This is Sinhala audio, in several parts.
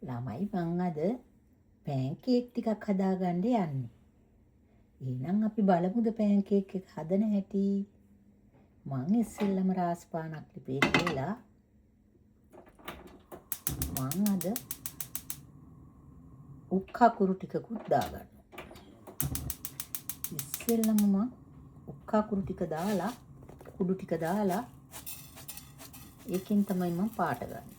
ළමයි මං අද පෑන්කේක් ටිකක් හදාගන්න යන්නේ. එහෙනම් අපි බලමුද පෑන්කේක් එක හදන හැටි. මං ඉස්සෙල්ලම රාස් පානක් ලිපේ තියලා මං අද උක්කකුරු ටිකකුත් දාගන්නවා. ඉස්සෙල්ලම මං උක්කකුරු ටික දාලා කුඩු ටික දාලා ඒකෙන් තමයි මං පාට ගන්නේ.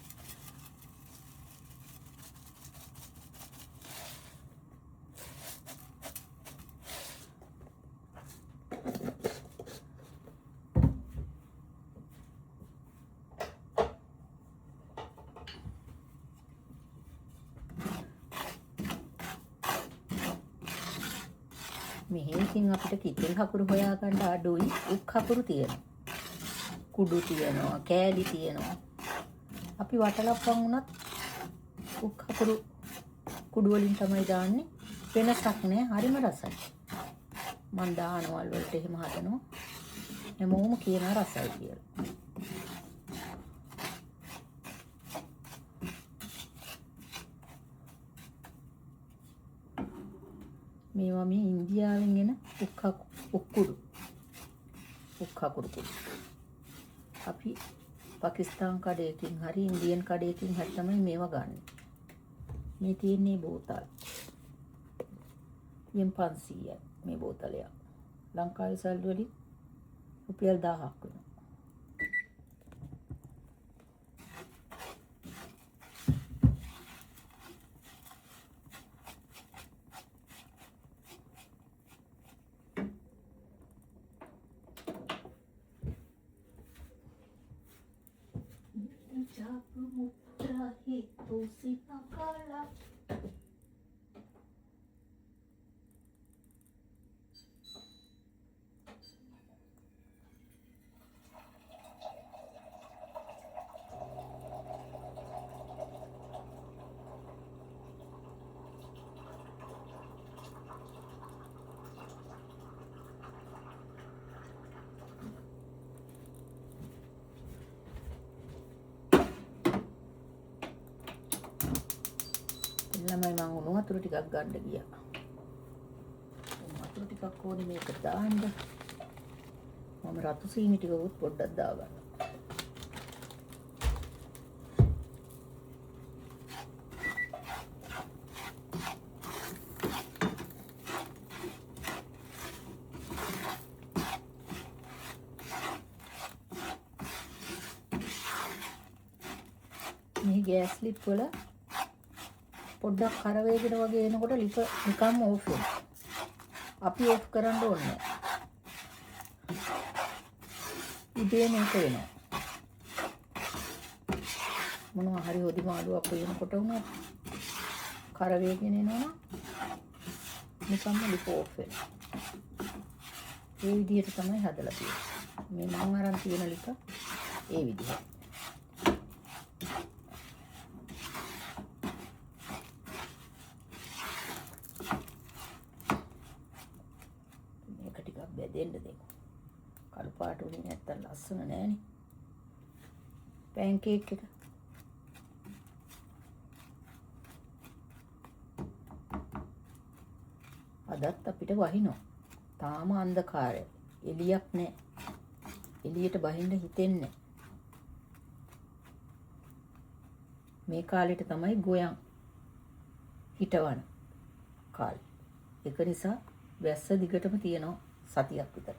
මෙහෙ ඉතින් අපිට කිතෙල් හකුරු හොයාගන්න අඩුයි. උක් හකුරු තියෙනවා. කුඩු තියෙනවා, කෑලි තියෙනවා. අපි වටලප්පන් උනත් උක් හකුරු කුඩු වලින් තමයි දාන්නේ. වෙනසක් නෑ, හරිම රසයි. මන් දානවල් වලට එහෙම හදනවා. හැමෝම කියනවා රසයි කියලා. මේවා මේ ඉන්දියාවෙන් එන උක්කුඩු කුඩු. අපි පාකිස්තාන් කඩේකින් හරි ඉන්දියන් කඩේකින් හරි තමයි මේවා ගන්න. මේ තියෙන්නේ බෝතල්. යෙන් 500යි මේ බෝතලයක්. ලංකාවේ සල්ලි වලින් රුපියල් 1000ක් වෙනවා. Jabu mutra itu si pakala. ළමයි මං උණු වතුර ටිකක් ගන්න ගියා. වතුර ටිකක් ඕනේ මේක දාන්න. මම රතු සීනි ටිකකුත් පොඩ්ඩක් දාගන්නවා. මේ ගෑස් ලිප් වල පොඩ්ඩක් කර වේගෙන වගේ එනකොට ලිප නිකම්ම ඕෆ් වෙනවා. අපි ඕෆ් කරන්න ඕනේ. ඉතින් මේක වෙනවා. මොනවා හරි හොදි මාළුවක් වෙනකොට උනත් කර වේගෙන එනවා නිකම්ම ලිප ඕෆ් වෙනවා. ඒ විදිහට තමයි හදලා තියෙන්නේ. මේ මම අරන් තියෙන ලිප ඒ විදිහට. බෙදෙන්න දෙන්න. කළු පාට උනේ නැත්තම් ලස්සන නෑනේ. පෑන්කේක් එක. අදත් අපිට වහිනවා. තාම අන්ධකාරය. එළියක් නෑ. එළියට බහින්න හිතෙන්නේ. මේ කාලෙට තමයි ගෝයන් හිටවන කාලේ. ඒක නිසා වැස්ස දිගටම තියෙනවා. සතියක් විතර.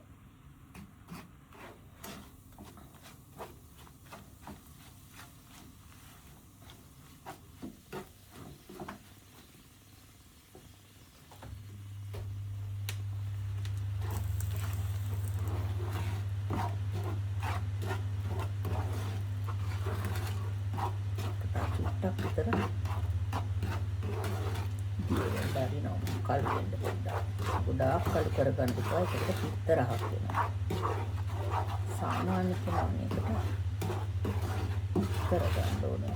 චුට්ටක් විතර දාරිනවා කල් වෙන්න ගොඩාක් කල් කරගන්න එපා. ඒකට පිත්ත රහක් වෙනවා. සාමාන්‍ය කෙනෙකුට කරගන්න ඕනේ.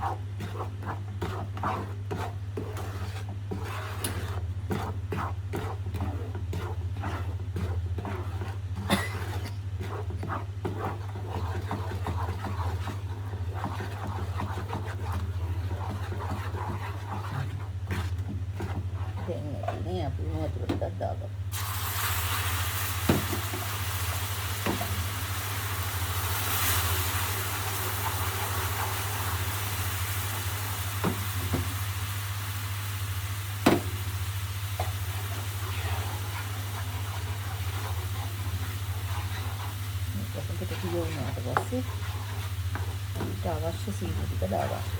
නේ අපි වතුර ටිකක් දාගමු. මේකට කියවුණාට පස්සේ ඊට අවශ්‍ය සීනි ටික දාගන්න.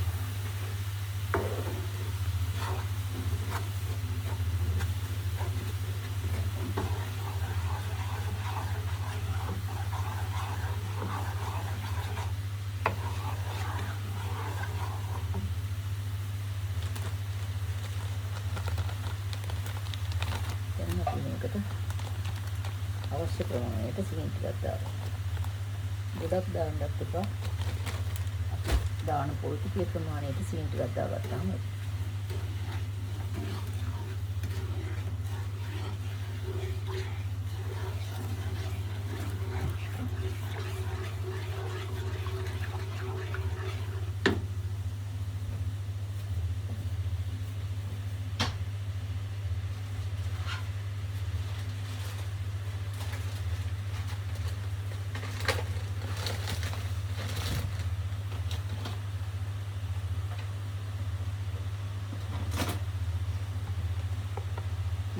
මේකට අවශ්‍ය ප්‍රමාණයට සීනි ටිකක් දාගන්න. ගොඩක් දාන්නත් එපා. දාන පොල් ටිකේ ප්‍රමාණයට සීනි ටිකක් දාගත්තාම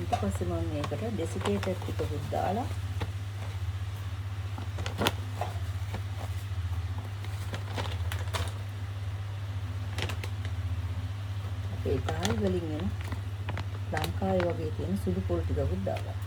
ඊට පස්සේ මම මේකට ඩෙසිකේටර් ටිකකුත් දාලා අපේ තායි වලින් එන ලංකාවේ වගේ තියෙන සුදු පොල් ටිකකුත් දාලා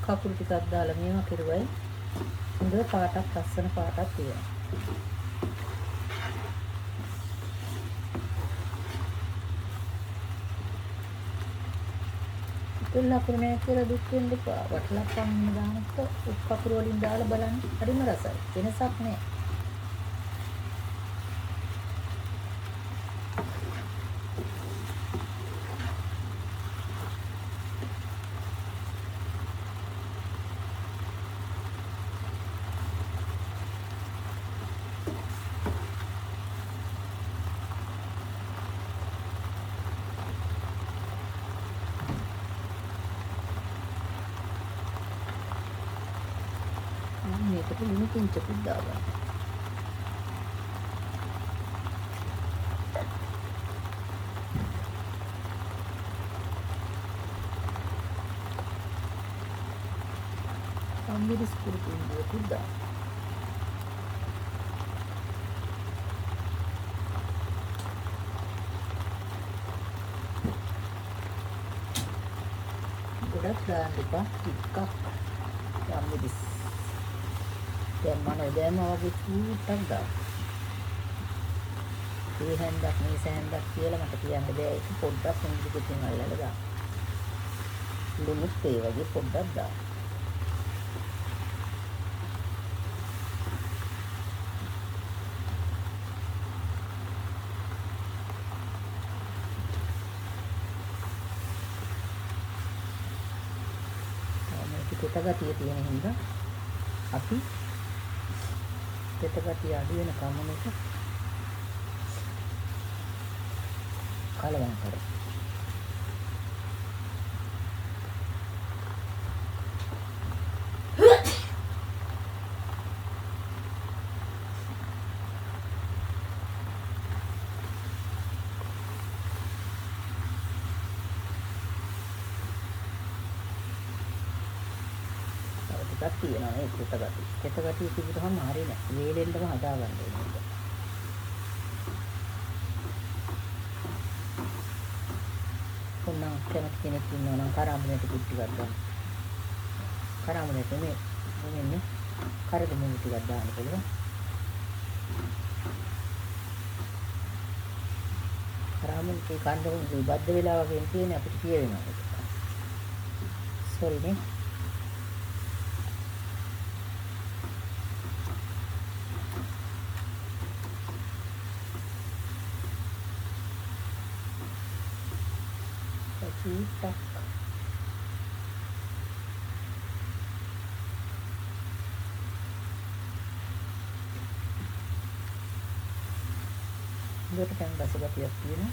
කකුරු ටිකක් දාලා මේවා කෙරුවයි හොඳ පාටක් ලස්සන පාටක් තියෙනවා. තුල් ලකුණු නැහැ කියලා දුක් වෙන්න එපා. වටලක්කම් දානකොට කකුරු වලින් දාලා බලන්න හරිම රසයි. වෙනසක් නැහැ. මේකට ලුණු පුංචකුත් දාගන්න. අම්මිරිස් කුරුකුරුකුත් දාන්න. ගොඩක් දාන්න එපා. ටිකක් අම්මිරිස් දැන් මම දැම්ම වගේ චූට්ටක් දාන්න. මේ හැන්දක් මේ සෑන්දක් කියලා මට කියන්න බෑ. ඒක පොඩ්ඩක් හොඳට පිටින් අල්ලලා දාන්න. ලුණුත් ඒ වගේ පොඩ්ඩක් දාන්න. මේක තෙතගතිය තියෙන හින්දා අපි තෙතගතිය අඩු වෙන කමනක කලවම් කරමු. ටිකක් තියෙනවා මේ තෙතගතිය. තෙතගතිය තිබුණාම හරිය නෑ. වේලෙන්නම හදාගන්න ඕනේ. කොන්නම් කැමති කෙනෙක් ඉන්නවා නම් කරාඹුලට ටිකක් ගන්න. කරාඹුලට මේ කරදමුණු ටිකක් දාන්න පුළුවන්. කරාඹුලේ කණ්ඩමුණු බද්ද වෙලා වගේ තියෙන අපිට කියවෙනවා. sorry නේ. චීටක් දෙකට දැන් බසගතියක් තියෙනවා.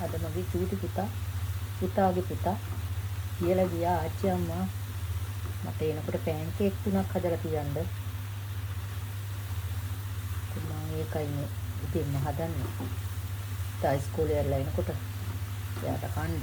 අද මගේ චූටි පුතාගේ පුතා කියලා ගියා ආච්චි අම්මා මට එනකොට පෑන්කේක් 3ක් හදලා තියන්න. මම ඒකයි මේ ඉතින් හදන්නේ. තා ඉස්කෝලේ යලා එනකොට එයාට කන්න.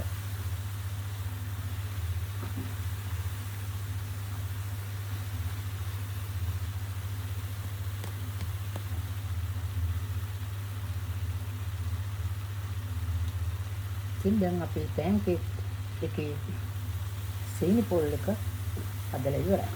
ඉතින් දැන් අපේ පෑන්කේක් එකේ සීනි පොල් එක හදලා ඉවරයි.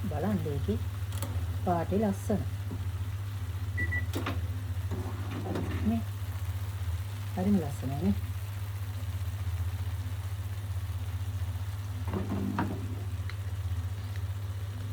බලන්න ඒකේ පාටේ ලස්සන නේ. හරිම ලස්සනයි නේ.